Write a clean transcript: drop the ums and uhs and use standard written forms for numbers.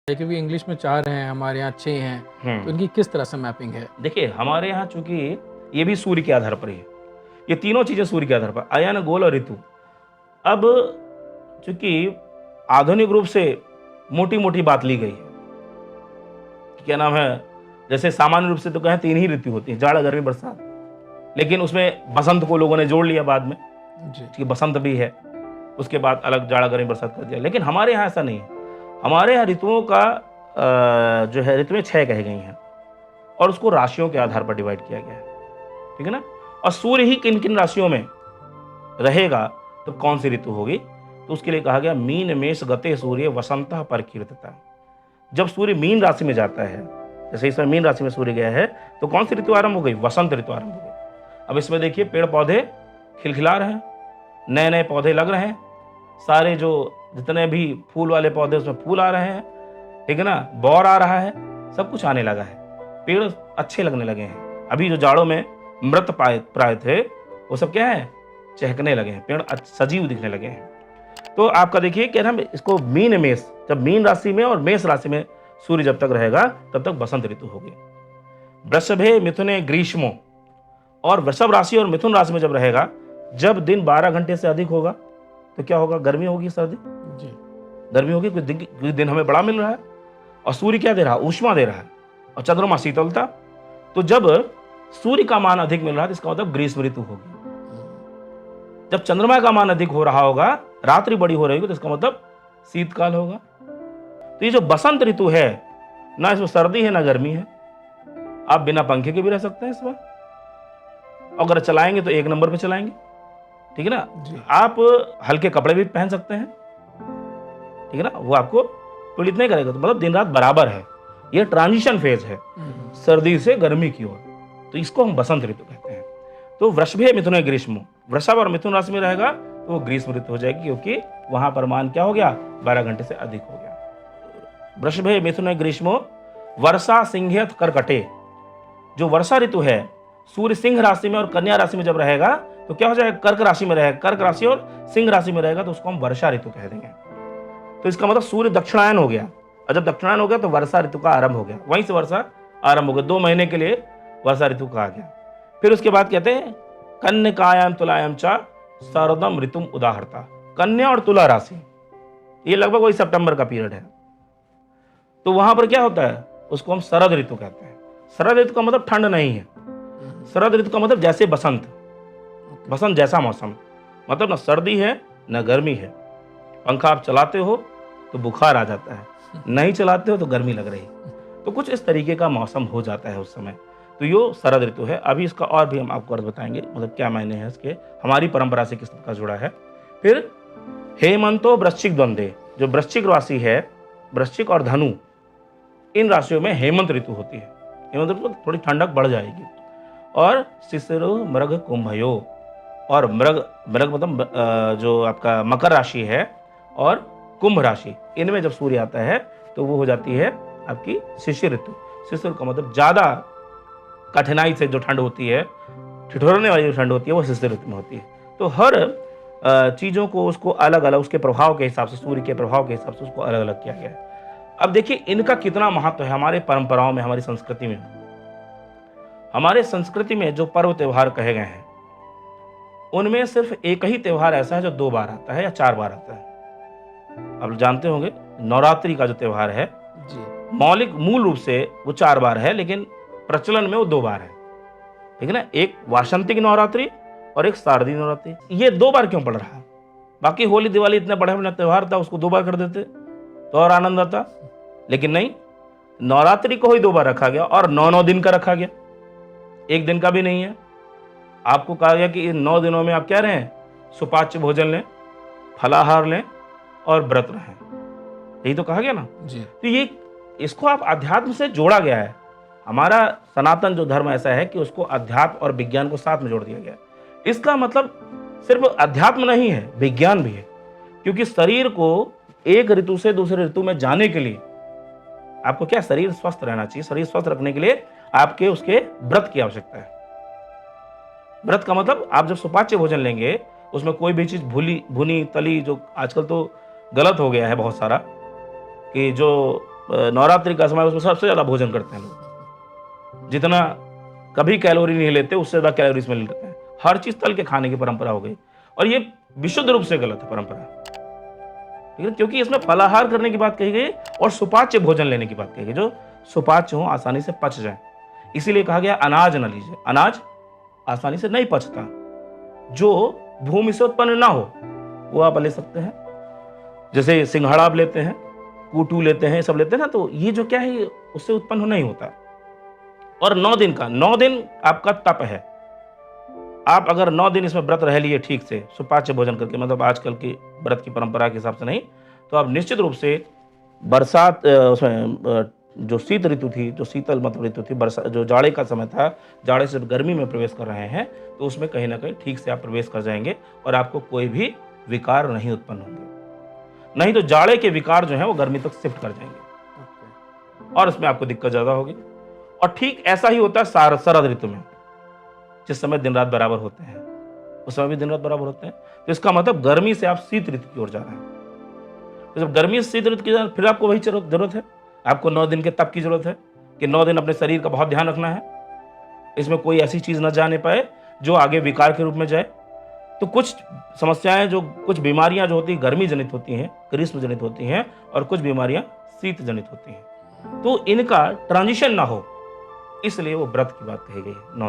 क्योंकि इंग्लिश में 4 हैं, हमारे यहाँ 6 हैं, तो इनकी किस तरह से मैपिंग है? देखिए, हमारे यहाँ चूंकि ये भी सूर्य के आधार पर ही है, ये तीनों चीजें सूर्य के आधार पर, अयन, गोल और ऋतु। अब चूंकि आधुनिक रूप से मोटी मोटी बात ली गई है, क्या नाम है, जैसे सामान्य रूप से तो कहें 3 ही ऋतु होती है, जाड़ा, गर्मी, बरसात, लेकिन उसमें बसंत को लोगों ने जोड़ लिया बाद में जी। कि बसंत भी है, उसके बाद अलग जाड़ा, गर्मी, बरसात कर दिया। लेकिन हमारे यहाँ ऐसा नहीं है। हमारे यहाँ ऋतुओं का जो है, ऋतुएं 6 कही गई हैं और उसको राशियों के आधार पर डिवाइड किया गया है, ठीक है ना। और सूर्य ही किन किन राशियों में रहेगा तो कौन सी ऋतु होगी, तो उसके लिए कहा गया मीन मेष गते सूर्य वसंतः परकीर्तितः। जब सूर्य मीन राशि में जाता है, जैसे इस समय मीन राशि में सूर्य गया है, तो कौन सी ऋतु आरंभ हो गई? वसंत ऋतु आरंभ हो गई। अब इसमें देखिए, पेड़ पौधे खिलखिला रहे हैं, नए नए पौधे लग रहे हैं, सारे जो जितने भी फूल वाले पौधे उसमें फूल आ रहे हैं, ठीक है ना, बौर आ रहा है, सब कुछ आने लगा है, पेड़ अच्छे लगने लगे हैं। अभी जो जाड़ों में मृत प्राय थे, वो सब क्या है, चहकने लगे हैं, पेड़ सजीव दिखने लगे हैं। तो आपका देखिए कि हम इसको मीन मेष, जब मीन राशि में और मेष राशि में सूर्य जब तक रहेगा तब तक बसंत ऋतु होगी। वृषभे मिथुने ग्रीष्मो, और वृषभ राशि और मिथुन राशि में जब रहेगा, जब दिन 12 घंटे से अधिक होगा तो क्या होगा? गर्मी होगी, सर्दी जी। गर्मी होगी, कोई दिन हमें बड़ा मिल रहा है, और सूर्य क्या दे रहा है? ऊष्मा दे रहा है, और चंद्रमा शीतलता। तो जब सूर्य का मान अधिक मिल रहा है तो इसका मतलब ग्रीष्म ऋतु होगी। जब चंद्रमा का मान अधिक हो रहा होगा, रात्रि बड़ी हो रही होगी, तो इसका मतलब शीतकाल होगा। तो ये जो बसंत ऋतु है ना, इसमें सर्दी है ना गर्मी है, आप बिना पंखे के भी रह सकते हैं इस बार, अगर चलाएंगे तो 1 नंबर पे चलाएंगे, ठीक है ना। आप हल्के कपड़े भी पहन सकते हैं, ठीक है ना, वो आपको पीड़ित नहीं करेगा। तो मतलब दिन रात बराबर है, ये ट्रांजिशन फेज है सर्दी से गर्मी की ओर, तो इसको हम बसंत ऋतु कहते हैं। तो वृषभे मिथुने ग्रीष्मो, वृषभ और मिथुन राशि में रहेगा तो वो ग्रीष्म ऋतु हो जाएगी, क्योंकि वहां पर मान क्या हो गया? 12 घंटे से अधिक हो गया। वृषभे मिथुने ग्रीष्मो वर्षा सिंहयत कर्कटे, जो वर्षा ऋतु है, सूर्य सिंह राशि में और कन्या राशि में जब रहेगा तो क्या हो जाएगा? कर्क राशि में रहेगा, कर्क राशि और सिंह राशि में रहेगा, तो उसको हम वर्षा ऋतु कह देंगे। तो इसका मतलब सूर्य दक्षिणायन हो गया, और जब दक्षिणायन हो गया तो वर्षा ऋतु का आरंभ हो गया, वहीं से वर्षा आरंभ हो गया, 2 महीने के लिए वर्षा ऋतु कहा गया। फिर उसके बाद कहते हैं कन्यायाम तुलायाम च शरदम ऋतुम उदाहरता। कन्या और तुला राशि, ये लगभग वही सितंबर का पीरियड है, तो वहां पर क्या होता है? उसको हम शरद ऋतु कहते हैं। शरद ऋतु का मतलब ठंड नहीं है, शरद ऋतु का मतलब जैसे बसंत, बसंत जैसा मौसम, मतलब ना सर्दी है ना गर्मी है, पंखा आप चलाते हो तो बुखार आ जाता है, नहीं चलाते हो तो गर्मी लग रही, तो कुछ इस तरीके का मौसम हो जाता है उस समय। तो यो शरद ऋतु है। अभी इसका और भी हम आपको अर्थ बताएंगे, मतलब क्या मायने हैं इसके, हमारी परंपरा से किस तरह का जुड़ा है। फिर हेमंतो वृश्चिक द्वंद्वे, जो वृश्चिक राशि है, वृश्चिक और धनु, इन राशियों में हेमंत ऋतु होती है। हेमंत ऋतु थोड़ी ठंडक बढ़ जाएगी। और शिशिरो मृग कुंभयो, और मृग मतलब जो आपका मकर राशि है और कुंभ राशि, इनमें जब सूर्य आता है तो वो हो जाती है आपकी शिशिर ऋतु। शिशिर का मतलब ज्यादा कठिनाई से जो ठंड होती है, ठिठुरने वाली जो ठंड होती है, वो शिशिर ऋतु में होती है। तो हर चीजों को उसको अलग अलग उसके प्रभाव के हिसाब से, सूर्य के प्रभाव के हिसाब से उसको अलग अलग किया गया है। अब देखिए इनका कितना महत्व है हमारे परंपराओं में, हमारी संस्कृति में। हमारे संस्कृति में जो पर्व त्योहार कहे गए हैं, उनमें सिर्फ एक ही त्योहार ऐसा है जो 2 बार आता है या 4 बार आता है। आप जानते होंगे नवरात्रि का जो त्योहार है जी, मूल रूप से वो 4 बार है, लेकिन प्रचलन में वो 2 बार है, ठीक है ना। एक वासंतिक नवरात्रि और एक शारदीय नवरात्रि। ये 2 बार क्यों पड़ रहा है? बाकी होली दिवाली इतने बड़े बड़े त्योहार था, उसको 2 बार कर देते तो और आनंद आता, लेकिन नहीं, नवरात्रि को ही 2 बार रखा गया और 9 दिन का रखा गया, 1 दिन का भी नहीं है। आपको कहा गया कि इन 9 दिनों में आप क्या रहें? सुपाच्य भोजन लें, फलाहार लें और व्रत रहें, यही तो कहा गया ना जी। तो ये इसको आप अध्यात्म से जोड़ा गया है। हमारा सनातन जो धर्म ऐसा है कि उसको अध्यात्म और विज्ञान को साथ में जोड़ दिया गया। इसका मतलब सिर्फ अध्यात्म नहीं है, विज्ञान भी है, क्योंकि शरीर को एक ऋतु से दूसरे ऋतु में जाने के लिए आपको क्या, शरीर स्वस्थ रहना चाहिए। शरीर स्वस्थ रखने के लिए आपके उसके व्रत की आवश्यकता है। व्रत का मतलब आप जब सुपाच्य भोजन लेंगे, उसमें कोई भी चीज भुनी तली, जो आजकल तो गलत हो गया है बहुत सारा, कि जो नवरात्रि का समय, उसमें सबसे ज़्यादा भोजन करते हैं लोग। जितना कभी कैलोरी नहीं लेते उससे ज़्यादा कैलोरी इसमें लेते हैं। हर चीज़ तल के खाने की परंपरा हो गई और ये विशुद्ध रूप से गलत है परंपरा, ठीक है, क्योंकि इसमें फलाहार करने की बात कही गई और सुपाच्य भोजन लेने की बात कही गई, जो सुपाच्य हो, आसानी से पच जाए। इसीलिए कहा गया अनाज न लीजिए। अनाज आसानी से नहीं पचता, जो भूमि से उत्पन्न ना हो वो आप ले सकते हैं। जैसे सिंघाड़ा आप लेते हैं, कूटू लेते हैं, सब लेते हैं ना, तो ये जो क्या है उससे उत्पन्न नहीं होता। और 9 दिन का, 9 दिन आपका तप है। आप अगर 9 दिन इसमें व्रत रह लिए ठीक से, सुपाच्य भोजन करके, मतलब आजकल की व्रत की परंपरा के हिसाब से नहीं, तो आप निश्चित रूप से बरसात उसमें जो शीत ऋतु थी, जो शीतल मतलब ऋतु थी, जो जाड़े का समय था, जाड़े से गर्मी में प्रवेश कर रहे हैं, तो उसमें कहीं ना कहीं ठीक से आप प्रवेश कर जाएंगे और आपको कोई भी विकार नहीं उत्पन्न होंगे। नहीं तो जाड़े के विकार जो है वो गर्मी तक शिफ्ट कर जाएंगे और इसमें आपको दिक्कत ज्यादा होगी। और ठीक ऐसा ही होता है शरद ऋतु में, जिस समय दिन रात बराबर होते हैं, उस समय भी दिन रात बराबर होते हैं। तो इसका मतलब गर्मी से आप शीत ऋतु की ओर जा रहे हैं। तो जब गर्मी से शीत ऋतु की, फिर आपको वही जरूरत है, आपको 9 दिन के तप की जरूरत है कि 9 दिन अपने शरीर का बहुत ध्यान रखना है, इसमें कोई ऐसी चीज न जाने पाए जो आगे विकार के रूप में जाए। तो कुछ समस्याएं, जो कुछ बीमारियां जो होती हैं गर्मी जनित होती हैं, ग्रीष्म जनित होती हैं, और कुछ बीमारियां शीत जनित होती हैं, तो इनका ट्रांजिशन ना हो, इसलिए वो व्रत की बात कही गई है।